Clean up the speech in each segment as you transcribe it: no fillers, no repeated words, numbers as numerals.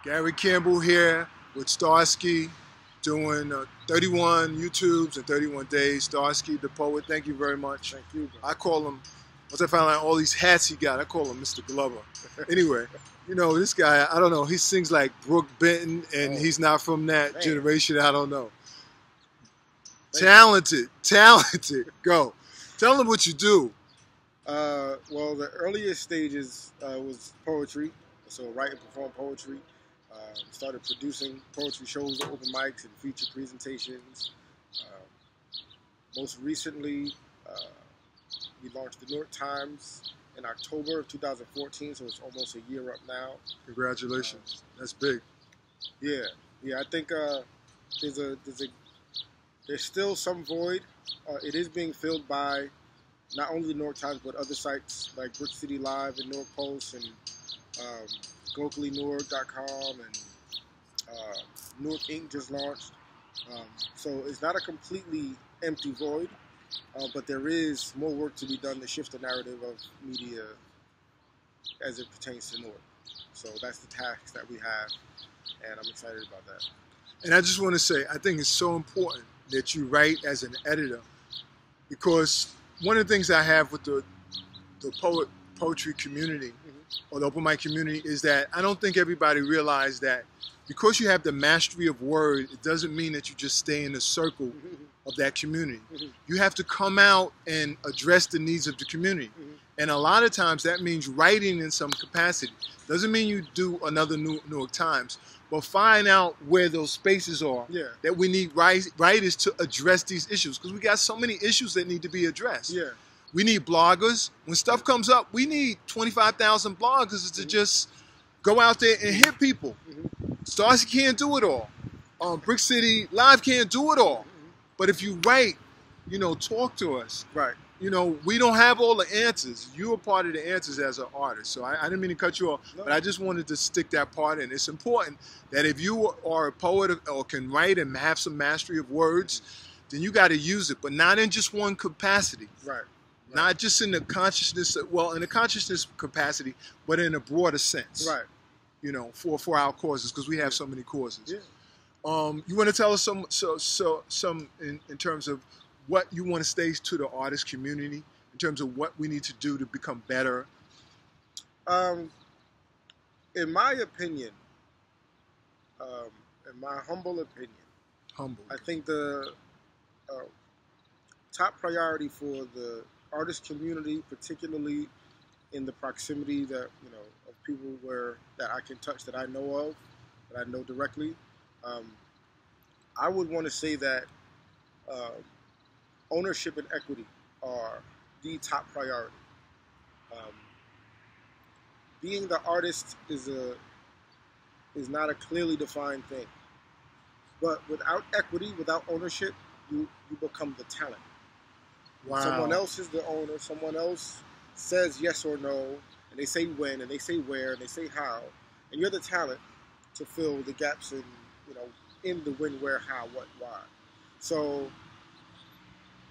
Gary Campbell here with Starski, doing 31 YouTubes and 31 days. Starski The Poet, thank you very much. Thank you, bro. I call him, once I found out all these hats he got, I call him Mr. Glover. Anyway, you know, this guy, I don't know, he sings like Brooke Benton, and he's not from that generation, I don't know. Talented. Go. Tell them what you do. Well, the earliest stages was poetry, so write and perform poetry. Started producing poetry shows, open mics, and feature presentations. Most recently, we launched the New York Times in October of 2014, so it's almost a year up now. Congratulations. That's big. Yeah. I think there's still some void. It is being filled by not only the New York Times, but other sites like Brick City Live and New York Post and locallynewark.com and New York Inc. just launched. So it's not a completely empty void, but there is more work to be done to shift the narrative of media as it pertains to Newark. So that's the task that we have, and I'm excited about that. And I just want to say, I think it's so important that you write as an editor, because one of the things I have with the poetry community or the open mic community is that I don't think everybody realizes that because you have the mastery of word, it doesn't mean that you just stay in the circle of that community. You have to come out and address the needs of the community. And a lot of times that means writing in some capacity. Doesn't mean you do another New York Times, but find out where those spaces are that we need writers to address these issues, because we got so many issues that need to be addressed. We need bloggers. When stuff comes up, we need 25,000 bloggers to just go out there and hit people. Starski can't do it all. Brick City Live can't do it all. But if you write, you know, talk to us. Right. You know, we don't have all the answers. You're part of the answers as an artist. So I didn't mean to cut you off, but I just wanted to stick that part in. It's important that if you are a poet or can write and have some mastery of words, then you got to use it, but not in just one capacity. Right. Not just in the consciousness, well, in the consciousness capacity, but in a broader sense. Right. You know, for our causes, because we have so many causes. You want to tell us some in terms of what you want to say to the artist community, in terms of what we need to do to become better? In my opinion, in my humble opinion, I think the top priority for the artist community, particularly in the proximity that, you know, of people that I can touch, that I know of, that I know directly, I would want to say that ownership and equity are the top priority. Being the artist is not a clearly defined thing, but without equity, without ownership, you become the talent. Wow. Someone else is the owner. Someone else says yes or no, and they say when, and they say where, and they say how, and you're the talent to fill the gaps in, you know, in the when, where, how, what, why. So,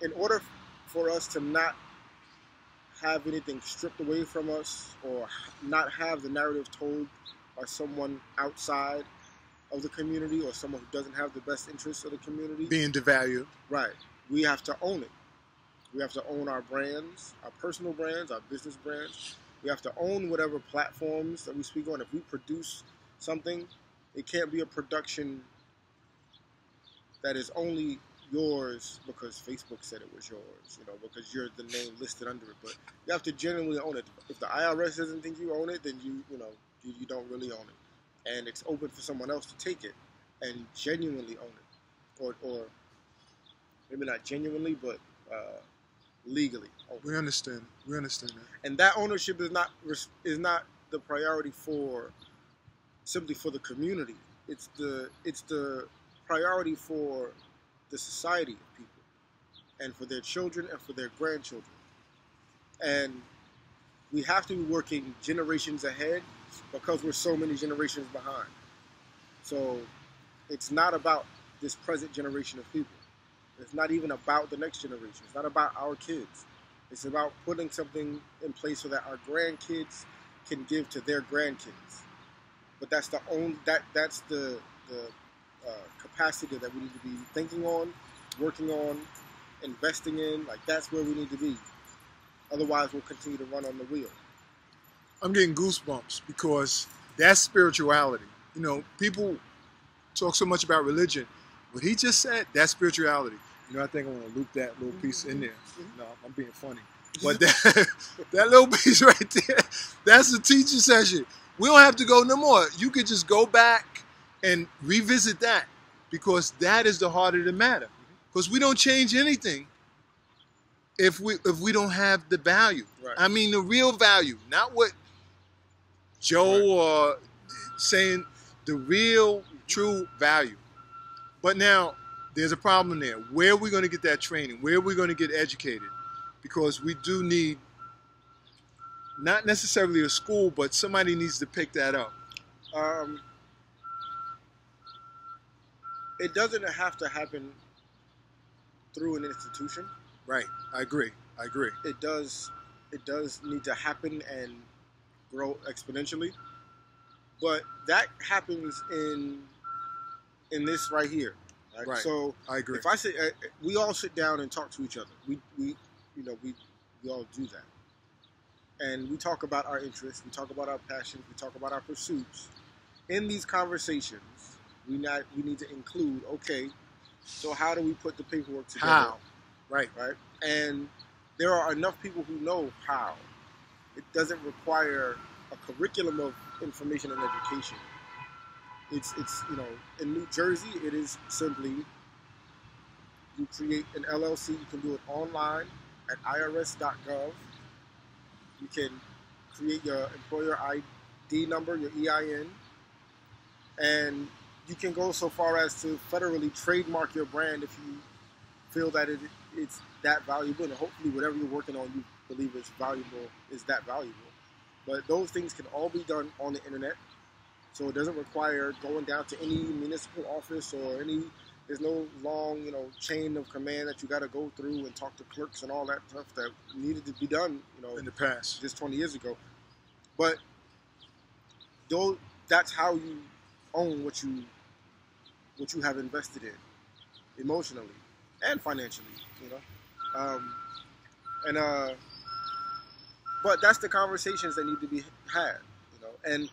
in order for us to not have anything stripped away from us, or not have the narrative told by someone outside of the community, or someone who doesn't have the best interests of the community, being devalued, right? We have to own it. We have to own our brands, our personal brands, our business brands. We have to own whatever platforms that we speak on. If we produce something, it can't be a production that is only yours because Facebook said it was yours, you know, because you're the name listed under it. But you have to genuinely own it. If the IRS doesn't think you own it, then you don't really own it. And it's open for someone else to take it and genuinely own it. Or maybe not genuinely, but legally. We understand that. And that ownership is not the priority simply for the community. It's the priority for the society of people, and for their children and for their grandchildren. And we have to be working generations ahead because we're so many generations behind. So it's not about this present generation of people. It's not even about the next generation. It's not about our kids. It's about putting something in place so that our grandkids can give to their grandkids. but that's the capacity that we need to be thinking on, working on, investing in. Like, that's where we need to be. Otherwise, we'll continue to run on the wheel. I'm getting goosebumps because that's spirituality. You know, people talk so much about religion. What he just said, that's spirituality. You know, I think I'm going to loop that little piece in there. No, I'm being funny. But that little piece right there, that's the teaching session. We don't have to go no more. You could just go back and revisit that, because that is the heart of the matter. Because we don't change anything if we don't have the value. Right. I mean, the real value, not what Joe or saying, the real, true value. But now, there's a problem there. Where are we going to get that training? Where are we going to get educated? Because we do need, not necessarily a school, but somebody needs to pick that up. It doesn't have to happen through an institution. Right. I agree. It does need to happen and grow exponentially. But that happens in this right here. Right. So I agree. If I say we all sit down and talk to each other, we all do that, and we talk about our interests, we talk about our passions, we talk about our pursuits. In these conversations, we need to include, okay, so how do we put the paperwork together? How? Right. And there are enough people who know how. It doesn't require a curriculum of information and education. It's in New Jersey, it is simply, you create an LLC. You can do it online at irs.gov. You can create your employer ID number, your EIN, and you can go so far as to federally trademark your brand if you feel that it's that valuable, and hopefully whatever you're working on, you believe is that valuable. But those things can all be done on the internet. So it doesn't require going down to any municipal office or there's no long, chain of command that you got to go through and talk to clerks and all that stuff that needed to be done, in the past, just 20 years ago. But that's how you own what you have invested in, emotionally and financially, but that's the conversations that need to be had, and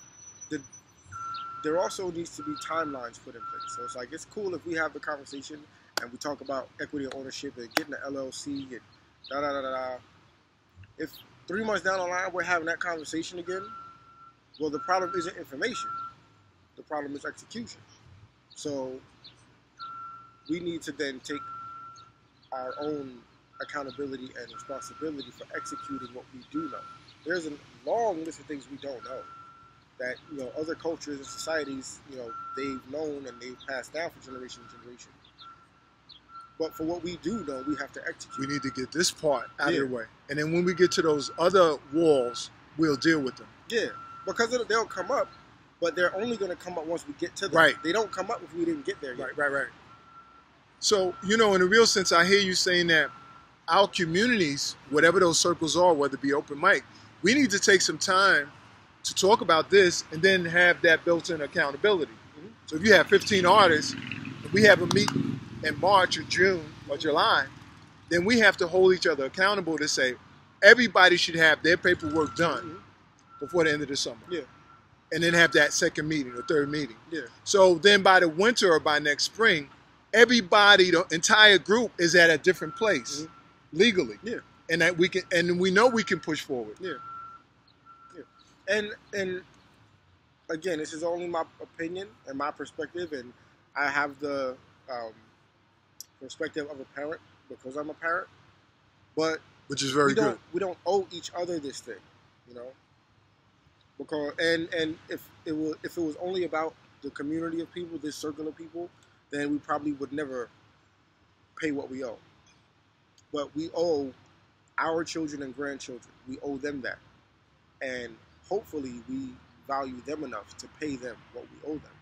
there also needs to be timelines put in place. So it's like, it's cool if we have the conversation and we talk about equity and ownership and getting an LLC and da-da-da-da-da. If 3 months down the line we're having that conversation again, well, the problem isn't information. The problem is execution. So we need to then take our own accountability and responsibility for executing what we do know. There's a long list of things we don't know that other cultures and societies they've known and they've passed down for generation to generation. But for what we do know, we have to execute. We need to get this part out of the way, and then when we get to those other walls, we'll deal with them. Yeah, because they'll come up, but they're only going to come up once we get to them. Right. They don't come up if we didn't get there yet. Right. So, in a real sense, I hear you saying that our communities, whatever those circles are, whether it be open mic, we need to take some time to talk about this and then have that built-in accountability. Mm-hmm. So if you have 15 artists, and we have a meeting in March or June or July, then we have to hold each other accountable to say everybody should have their paperwork done before the end of the summer. Yeah. And then have that second meeting or third meeting. Yeah. So then by the winter or by next spring, everybody, the entire group is at a different place legally. Yeah. And that we know we can push forward. Yeah. And again, this is only my opinion and my perspective, and I have the perspective of a parent because I'm a parent. But which is very good. We don't owe each other this thing, Because and if it was only about the community of people, this circle of people, then we probably would never pay what we owe. But we owe our children and grandchildren. We owe them that, and hopefully we value them enough to pay them what we owe them.